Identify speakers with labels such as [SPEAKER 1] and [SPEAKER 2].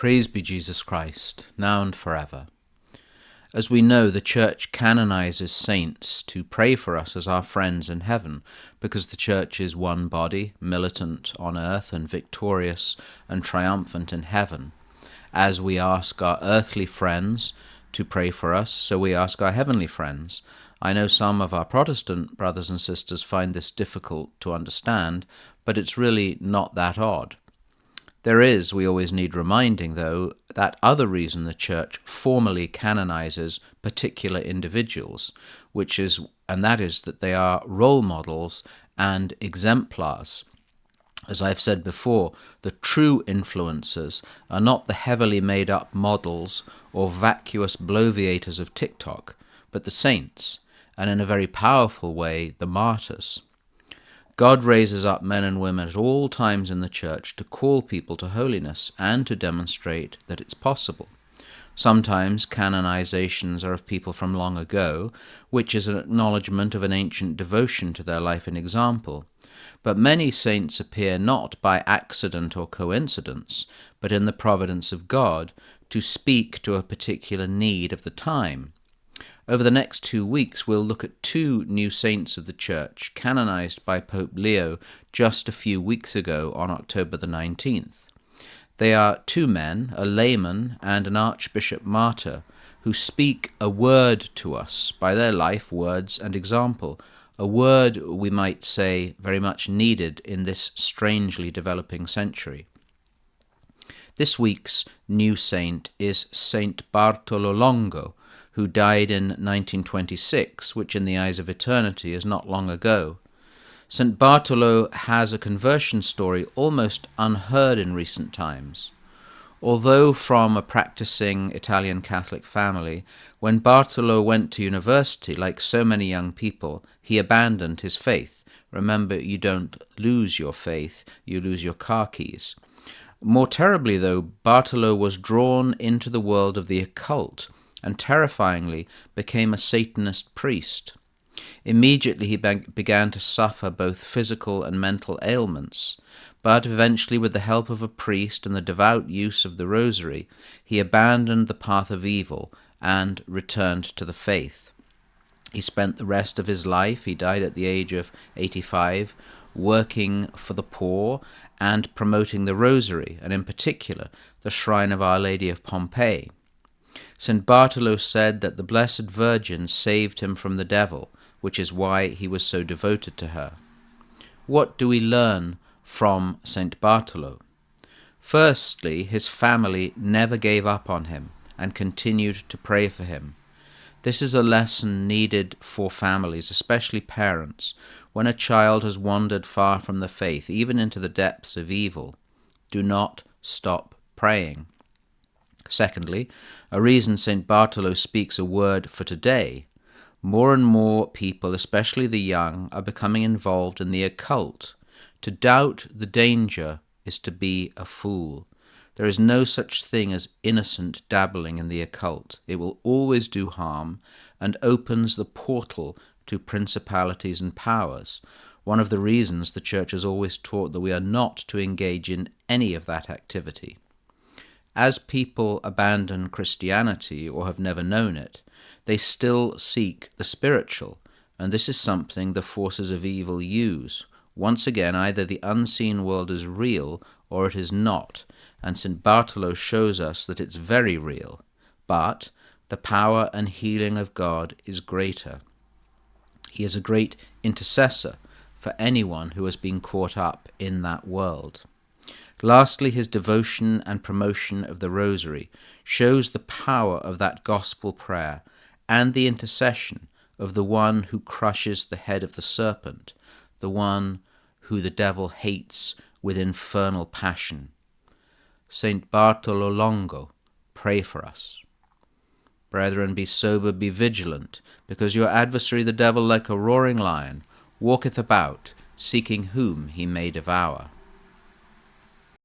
[SPEAKER 1] Praise be Jesus Christ, now and forever. As we know, the Church canonizes saints to pray for us as our friends in heaven, because the Church is one body, militant on earth and victorious and triumphant in heaven. As we ask our earthly friends to pray for us, so we ask our heavenly friends. I know some of our Protestant brothers and sisters find this difficult to understand, but it's really not that odd. There is, we always need reminding though, that other reason the Church formally canonizes particular individuals, and that is that they are role models and exemplars. As I've said before, the true influencers are not the heavily made up models or vacuous bloviators of TikTok, but the saints, and in a very powerful way, the martyrs. God raises up men and women at all times in the Church to call people to holiness and to demonstrate that it's possible. Sometimes canonizations are of people from long ago, which is an acknowledgement of an ancient devotion to their life and example. But many saints appear not by accident or coincidence, but in the providence of God, to speak to a particular need of the time. Over the next 2 weeks, we'll look at 2 new saints of the Church, canonized by Pope Leo just a few weeks ago on October the 19th. They are 2 men, a layman and an archbishop martyr, who speak a word to us by their life, words, and example, a word, we might say, very much needed in this strangely developing century. This week's new saint is Saint Bartolo Longo, who died in 1926, which in the eyes of eternity is not long ago. St. Bartolo has a conversion story almost unheard in recent times. Although from a practicing Italian Catholic family, when Bartolo went to university, like so many young people, he abandoned his faith. Remember, you don't lose your faith, you lose your car keys. More terribly, though, Bartolo was drawn into the world of the occult, and terrifyingly became a Satanist priest. Immediately he began to suffer both physical and mental ailments, but eventually, with the help of a priest and the devout use of the rosary, he abandoned the path of evil and returned to the faith. He spent the rest of his life, he died at the age of 85, working for the poor and promoting the rosary, and in particular the shrine of Our Lady of Pompeii. St. Bartolo said that the Blessed Virgin saved him from the devil, which is why he was so devoted to her. What do we learn from St. Bartolo? Firstly, his family never gave up on him and continued to pray for him. This is a lesson needed for families, especially parents, when a child has wandered far from the faith, even into the depths of evil. Do not stop praying. Secondly, a reason St. Bartolo speaks a word for today. More and more people, especially the young, are becoming involved in the occult. To doubt the danger is to be a fool. There is no such thing as innocent dabbling in the occult. It will always do harm and opens the portal to principalities and powers. One of the reasons the Church has always taught that we are not to engage in any of that activity. As people abandon Christianity or have never known it, they still seek the spiritual, and this is something the forces of evil use. Once again, either the unseen world is real or it is not, and St. Bartolo shows us that it's very real, but the power and healing of God is greater. He is a great intercessor for anyone who has been caught up in that world. Lastly, his devotion and promotion of the Rosary shows the power of that gospel prayer and the intercession of the one who crushes the head of the serpent, the one who the devil hates with infernal passion. Saint Bartolo Longo, pray for us. Brethren, be sober, be vigilant, because your adversary the devil, like a roaring lion, walketh about, seeking whom he may devour.